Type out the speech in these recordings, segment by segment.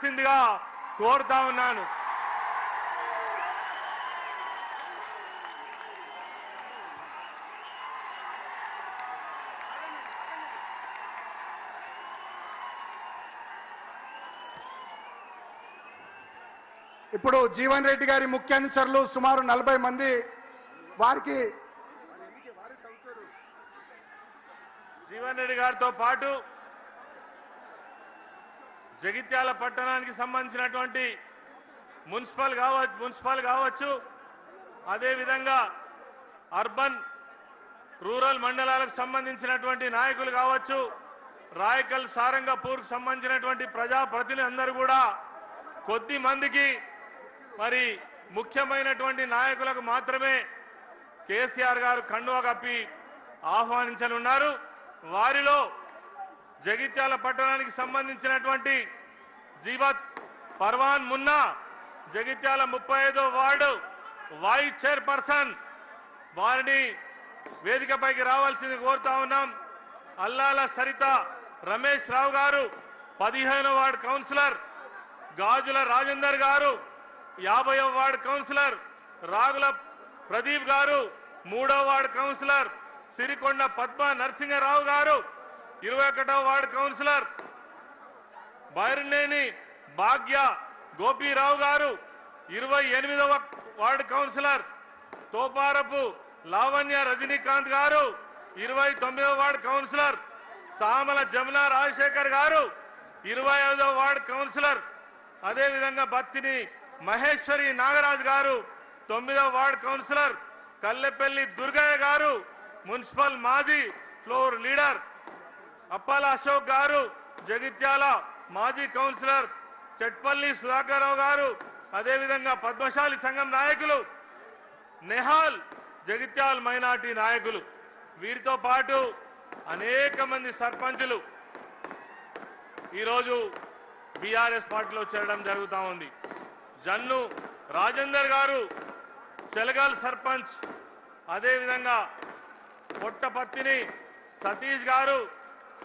సిందిగా కోరుతా ఉన్నాను. ఇప్పుడు జీవన్ రెడ్డి గారి ముఖ్య అనుచరులు సుమారు 40 మంది వారికి జీవన్ రెడ్డి గారితో పాటు జగిత్యాల పట్టణానికి సంబంధించినటువంటి మున్సిపల్ కావచ్చు అదేవిధంగా అర్బన్ రూరల్ మండలాలకు సంబంధించినటువంటి నాయకులు కావచ్చు, రాయకల్ సారంగపూర్కు సంబంధించినటువంటి ప్రజాప్రతినిధులందరూ కూడా కొద్ది మందికి మరి ముఖ్యమైనటువంటి నాయకులకు మాత్రమే కేసీఆర్ గారు కండువా కప్పి ఆహ్వానించనున్నారు. వారిలో జగిత్యాల పట్టణానికి సంబంధించినటువంటి జీవత్ పర్వాన్ మున్నా జగిత్యాల 35వ వార్డు వైస్ చైర్పర్సన్, వారిని వేదికపైకి రావాల్సింది కోరుతా ఉన్నాం. అల్లాల సరిత రమేష్ రావు గారు 15వ వార్డు కౌన్సిలర్, గాజుల రాజేందర్ గారు 50వ వార్డు కౌన్సిలర్, రాగుల ప్రదీప్ గారు 3వ వార్డు కౌన్సిలర్, సిరికొండ పద్మ నరసింహరావు గారు 21వ వార్డు కౌన్సిలర్, బైరనేని భాగ్య గోపీరావు గారు 28వ వార్డు కౌన్సిలర్, తోపారపు లావణ్య రజనీకాంత్ గారు 29వ వార్డు కౌన్సిలర్, సామల జమున రాజశేఖర్ గారు 25వ వార్డు కౌన్సిలర్, అదేవిధంగా బత్తిని మహేశ్వరి నాగరాజ్ గారు 9వ వార్డు కౌన్సిలర్, కల్లెపల్లి దుర్గయ్య గారు మున్సిపల్ మాజీ ఫ్లోర్ లీడర్, అప్పాల అశోక్ గారు జగిత్యాల మాజీ కౌన్సిలర్, చెట్పల్లి సుధాకర్ రావు గారు, అదేవిధంగా పద్మశాలి సంఘం నాయకులు, నెహాల్ జగిత్యాల మైనార్టీ నాయకులు, వీరితో పాటు అనేక మంది సర్పంచులు ఈరోజు బీఆర్ఎస్ పార్టీలో చేరడం జరుగుతూ ఉంది. జన్ను రాజేందర్ గారు చెలగాల్ సర్పంచ్, అదేవిధంగా పొట్టపత్తిని సతీష్ గారు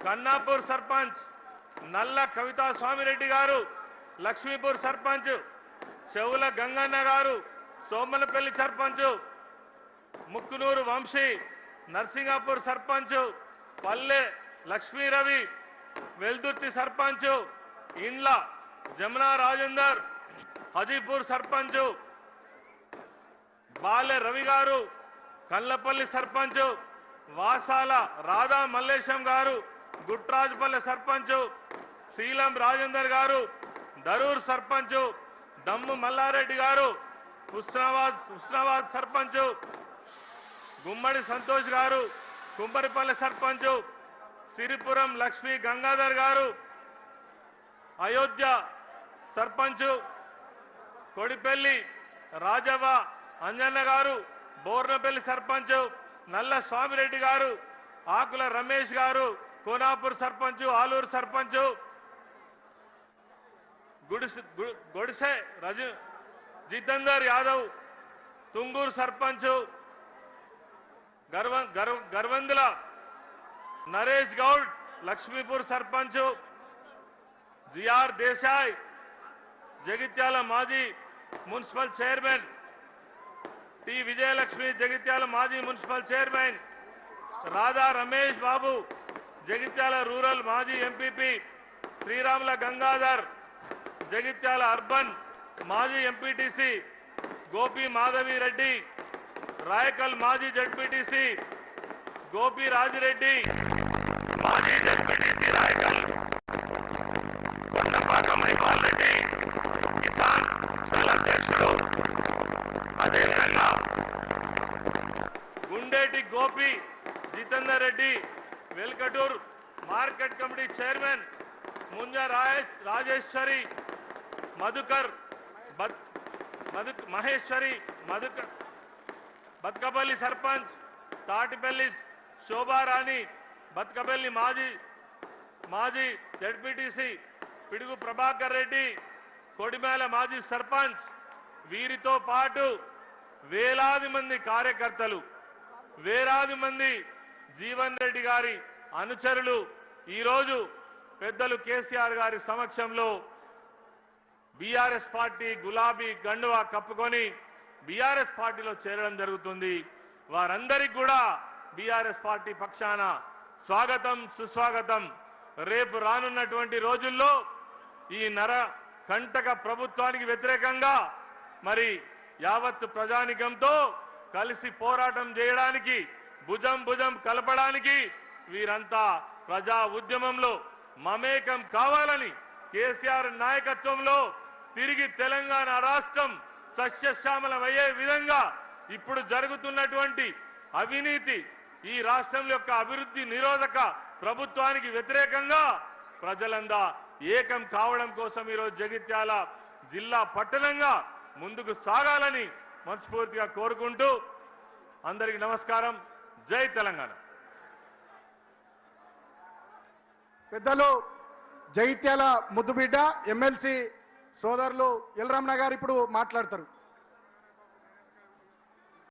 కన్నాపూర్ సర్పంచ్, నల్ల కవితా స్వామిరెడ్డి గారు లక్ష్మీపూర్ సర్పంచ్, చెవుల గంగన్న గారు సోమలపల్లి సర్పంచ్, ముక్కునూరు వంశీ నర్సింగాపూర్ సర్పంచ్, పల్లె లక్ష్మీ రవి వెల్దుర్తి సర్పంచ్, ఇండ్ల జమునా రాజేందర్ హజీపూర్ సర్పంచ్, బాలె రవి గారు కల్లపల్లి సర్పంచ్, వాసాల రాధా మల్లేశం గారు గుట్రాజపల్లి సర్పంచ్, శీలం రాజేందర్ గారు దరూర్ సర్పంచ్, దమ్ము మల్లారెడ్డి గారు హుస్నాబాద్ సర్పంచ్, గుమ్మడి సంతోష్ గారు కుంపరిపల్లి సర్పంచ్, సిరిపురం లక్ష్మీ గంగాధర్ గారు అయోధ్య సర్పంచ్, కొడిపల్లి రాజవ్వ అంజన్న గారు బోర్నపల్లి సర్పంచ్, నల్ల స్వామిరెడ్డి గారు, ఆకుల రమేష్ గారు కోనాపూర్ సర్పంచ్, ఆలూరు సర్పంచ్, గొడిసె జితేందర్ యాదవ్ తుంగూరు సర్పంచ్, గర్వందుల నరేష్ గౌడ్ లక్ష్మీపూర్ సర్పంచ్, జిఆర్ దేశాయ్ జగిత్యాల మాజీ municipal chairman, T Vijayalakshmi Jagtial మాజీ municipal chairman, Radha Ramesh Babu Jagtial rural మాజీ ఎంపీపీ, శ్రీరాముల గంగాధర్ జగిత్యాల అర్బన్ మాజీ ఎంపీటీసీ, గోపి మాధవి రెడ్డి రాయకల్ మాజీ జడ్పీటీసీ, గోపి రాజిరెడ్డి మాజీ జడ్పీటీసీ రాయకల్, కిసాన్ సెల్ అధ్యక్షుడు, అదేవిధంగా Gundeti Gopi Jitender Reddy Velkatur market committee chairman, Munja Rajeshwari Madhukar Maheshwari Madhukar Batkapalli sarpanch, Tatipalli Shobharani Batkapalli మాజీ జడ్పీటీసీ, పిడుగు ప్రభాకర్ రెడ్డి కొడిమేల మాజీ సర్పంచ్, వీరితో పాటు వేలాది మంది కార్యకర్తలు, వేలాది మంది జీవన్ రెడ్డి గారి అనుచరులు ఈరోజు పెద్దలు కేసీఆర్ గారి సమక్షంలో బీఆర్ఎస్ పార్టీ గులాబీ గండువా కప్పుకొని బీఆర్ఎస్ పార్టీలో చేరడం జరుగుతుంది. వారందరికీ కూడా బీఆర్ఎస్ పార్టీ పక్షాన స్వాగతం సుస్వాగతం. రేపు రానున్నటువంటి రోజుల్లో ఈ కంటక ప్రభుత్వానికి వ్యతిరేకంగా మరి యావత్ ప్రజానికంతో కలిసి పోరాటం చేయడానికి భుజం భుజం కలపడానికి వీరంతా ప్రజా ఉద్యమంలో మమేకం కావాలని కేసీఆర్ నాయకత్వంలో తిరిగి తెలంగాణ రాష్ట్రం సస్యశ్యామలమయ్యే విధంగా ఇప్పుడు జరుగుతున్నటువంటి అవినీతి ఈ రాష్ట్రం యొక్క అభివృద్ధి నిరోధక ప్రభుత్వానికి వ్యతిరేకంగా ప్రజలందా ఏకం కావడం కోసం ఈరోజు జగిత్యాల జిల్లా పట్టణంగా ముందుకు సాగాలని మనస్ఫూర్తిగా కోరుకుంటూ అందరికీ నమస్కారం. జై తెలంగాణ. పెద్దలు జగిత్యాల ముద్దుబిడ్డ ఎమ్మెల్సీ సోదరులు ఎల్రమణ గారు ఇప్పుడు మాట్లాడతారు.